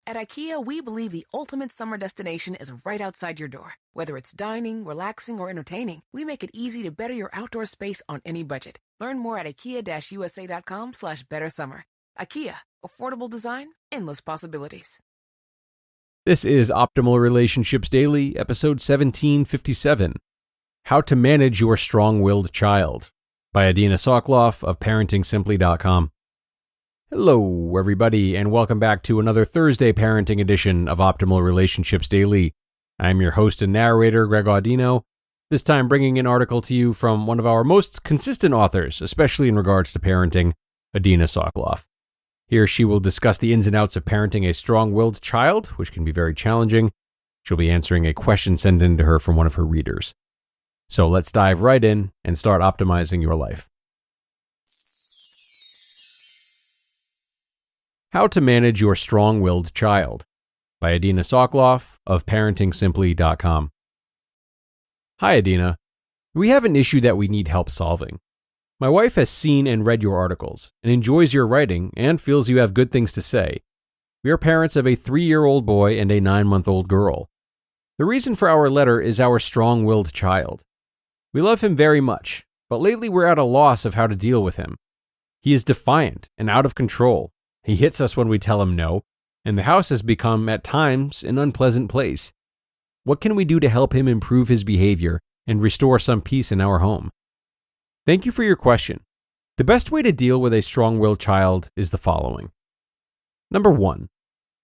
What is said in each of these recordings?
At IKEA, we believe the ultimate summer destination is right outside your door. Whether it's dining, relaxing, or entertaining, we make it easy to better your outdoor space on any budget. Learn more at IKEA-USA.com/bettersummer. IKEA, affordable design, endless possibilities. This is Optimal Relationships Daily, episode 1757, How to Manage Your Strong-Willed Child, by Adina Soclof of ParentingSimply.com. Hello, everybody, and welcome back to another Thursday parenting edition of Optimal Relationships Daily. I'm your host and narrator, Greg Audino, this time bringing an article to you from one of our most consistent authors, especially in regards to parenting, Adina Soclof. Here she will discuss the ins and outs of parenting a strong-willed child, which can be very challenging. She'll be answering a question sent in to her from one of her readers. So let's dive right in and start optimizing your life. How to Manage Your Strong-Willed Child, by Adina Soclof of ParentingSimply.com. Hi, Adina. We have an issue that we need help solving. My wife has seen and read your articles and enjoys your writing and feels you have good things to say. We are parents of a 3-year-old boy and a 9-month-old girl. The reason for our letter is our strong-willed child. We love him very much, but lately we're at a loss of how to deal with him. He is defiant and out of control. He hits us when we tell him no, and the house has become, at times, an unpleasant place. What can we do to help him improve his behavior and restore some peace in our home? Thank you for your question. The best way to deal with a strong-willed child is the following. Number 1,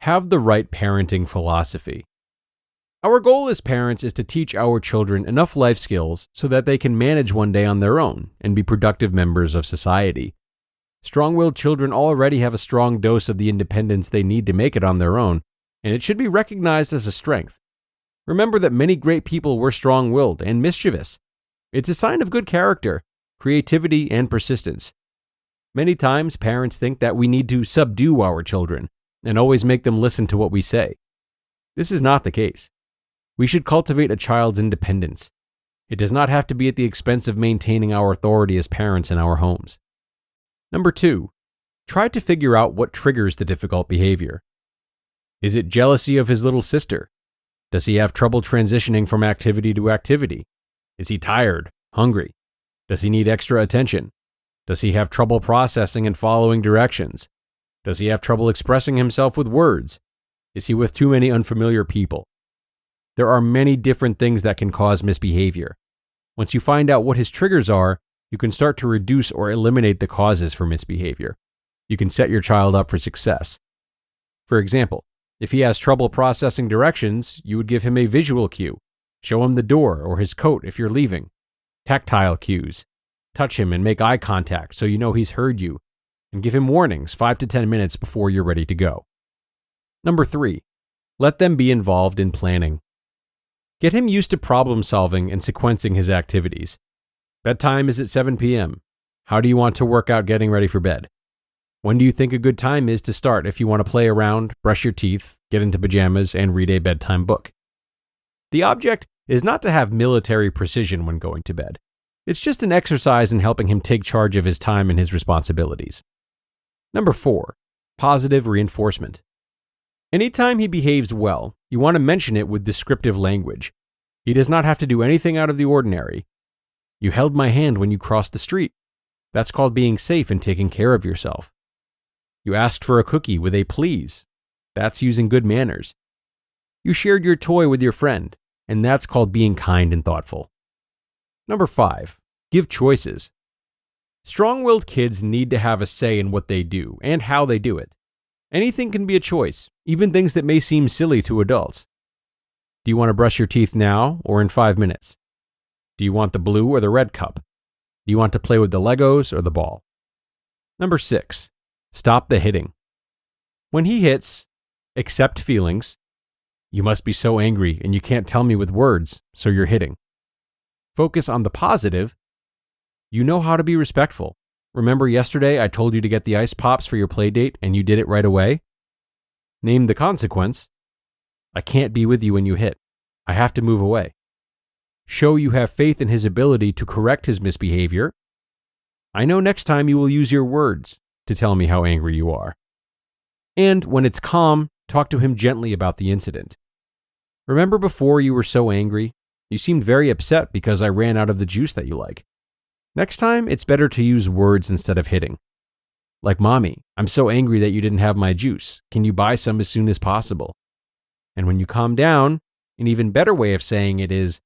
have the right parenting philosophy. Our goal as parents is to teach our children enough life skills so that they can manage one day on their own and be productive members of society. Strong-willed children already have a strong dose of the independence they need to make it on their own, and it should be recognized as a strength. Remember that many great people were strong-willed and mischievous. It's a sign of good character, creativity, and persistence. Many times, parents think that we need to subdue our children and always make them listen to what we say. This is not the case. We should cultivate a child's independence. It does not have to be at the expense of maintaining our authority as parents in our homes. Number 2, try to figure out what triggers the difficult behavior. Is it jealousy of his little sister? Does he have trouble transitioning from activity to activity? Is he tired, hungry? Does he need extra attention? Does he have trouble processing and following directions? Does he have trouble expressing himself with words? Is he with too many unfamiliar people? There are many different things that can cause misbehavior. Once you find out what his triggers are, you can start to reduce or eliminate the causes for misbehavior. You can set your child up for success. For example, if he has trouble processing directions, you would give him a visual cue. Show him the door or his coat if you're leaving. Tactile cues. Touch him and make eye contact so you know he's heard you. And give him warnings 5 to 10 minutes before you're ready to go. Number 3, let them be involved in planning. Get him used to problem solving and sequencing his activities. Bedtime is at 7 p.m. How do you want to work out getting ready for bed? When do you think a good time is to start if you want to play around, brush your teeth, get into pajamas, and read a bedtime book? The object is not to have military precision when going to bed. It's just an exercise in helping him take charge of his time and his responsibilities. Number 4, positive reinforcement. Anytime he behaves well, you want to mention it with descriptive language. He does not have to do anything out of the ordinary. You held my hand when you crossed the street. That's called being safe and taking care of yourself. You asked for a cookie with a please. That's using good manners. You shared your toy with your friend, and that's called being kind and thoughtful. Number 5, give choices. Strong-willed kids need to have a say in what they do and how they do it. Anything can be a choice, even things that may seem silly to adults. Do you want to brush your teeth now or in 5 minutes? Do you want the blue or the red cup? Do you want to play with the Legos or the ball? Number 6, stop the hitting. When he hits, accept feelings. You must be so angry and you can't tell me with words, so you're hitting. Focus on the positive. You know how to be respectful. Remember yesterday I told you to get the ice pops for your play date and you did it right away? Name the consequence. I can't be with you when you hit. I have to move away. Show you have faith in his ability to correct his misbehavior. I know next time you will use your words to tell me how angry you are. And when it's calm, talk to him gently about the incident. Remember before you were so angry? You seemed very upset because I ran out of the juice that you like. Next time, it's better to use words instead of hitting. Like, Mommy, I'm so angry that you didn't have my juice. Can you buy some as soon as possible? And when you calm down, an even better way of saying it is,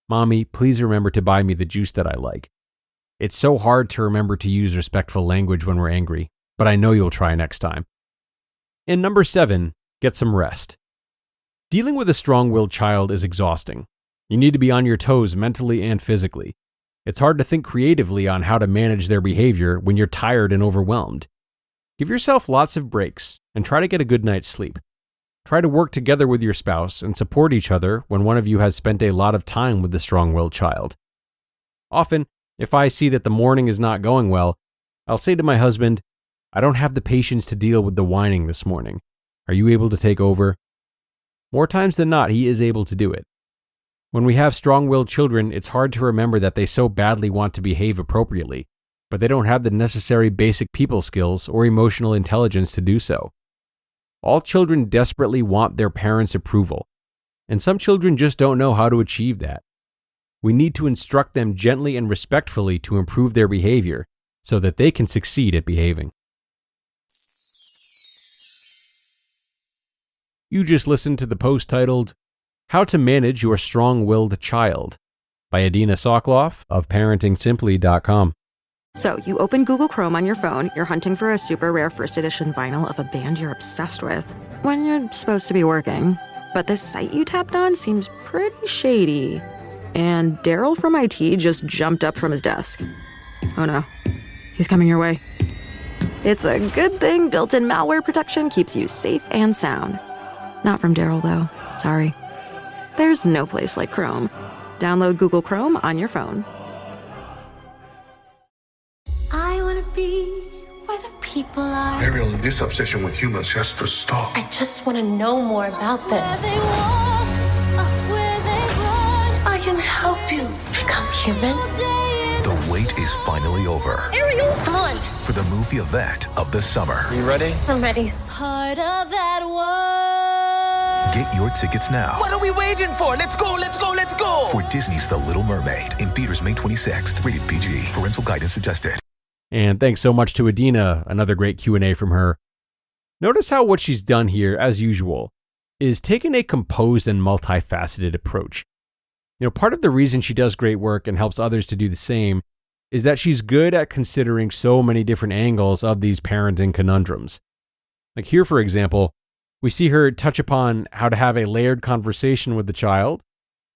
Mommy, please remember to buy me the juice that I like. It's so hard to remember to use respectful language when we're angry, but I know you'll try next time. And number 7, get some rest. Dealing with a strong-willed child is exhausting. You need to be on your toes mentally and physically. It's hard to think creatively on how to manage their behavior when you're tired and overwhelmed. Give yourself lots of breaks and try to get a good night's sleep. Try to work together with your spouse and support each other when one of you has spent a lot of time with the strong-willed child. Often, if I see that the morning is not going well, I'll say to my husband, I don't have the patience to deal with the whining this morning. Are you able to take over? More times than not, he is able to do it. When we have strong-willed children, it's hard to remember that they so badly want to behave appropriately, but they don't have the necessary basic people skills or emotional intelligence to do so. All children desperately want their parents' approval, and some children just don't know how to achieve that. We need to instruct them gently and respectfully to improve their behavior so that they can succeed at behaving. You just listened to the post titled, How to Manage Your Strong-Willed Child by Adina Soclof of ParentingSimply.com. So, you open Google Chrome on your phone, you're hunting for a super rare first edition vinyl of a band you're obsessed with, when you're supposed to be working. But this site you tapped on seems pretty shady. And Daryl from IT just jumped up from his desk. Oh no, he's coming your way. It's a good thing built-in malware protection keeps you safe and sound. Not from Daryl, though. Sorry. There's no place like Chrome. Download Google Chrome on your phone. I want to be where the people are. Ariel, this obsession with humans has to stop. I just want to know more about them. I can help you Become human. The wait is finally over. Ariel, come on. For the movie event of the summer. You ready? I'm ready. Part of that world. Get your tickets now. What are we waiting for? Let's go, let's go, let's go! For Disney's The Little Mermaid in theaters May 26th. Rated PG. Parental guidance suggested. And thanks so much to Adina, another great Q&A from her. Notice how what she's done here, as usual, is taken a composed and multifaceted approach. Part of the reason she does great work and helps others to do the same is that she's good at considering so many different angles of these parenting conundrums. Like here, for example, we see her touch upon how to have a layered conversation with the child,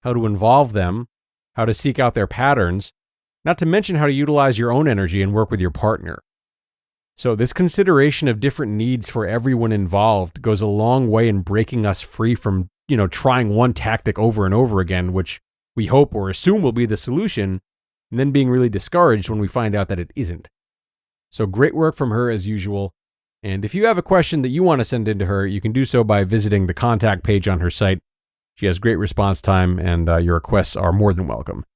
how to involve them, how to seek out their patterns, not to mention how to utilize your own energy and work with your partner. So this consideration of different needs for everyone involved goes a long way in breaking us free from, trying one tactic over and over again, which we hope or assume will be the solution, and then being really discouraged when we find out that it isn't. So great work from her as usual. And if you have a question that you want to send in to her, you can do so by visiting the contact page on her site. She has great response time, and your requests are more than welcome.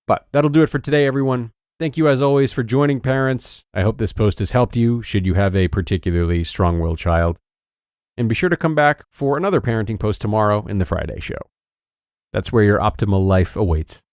But that'll do it for today, everyone. Thank you as always for joining, parents. I hope this post has helped you, should you have a particularly strong-willed child. And be sure to come back for another parenting post tomorrow in the Friday show. That's where your optimal life awaits.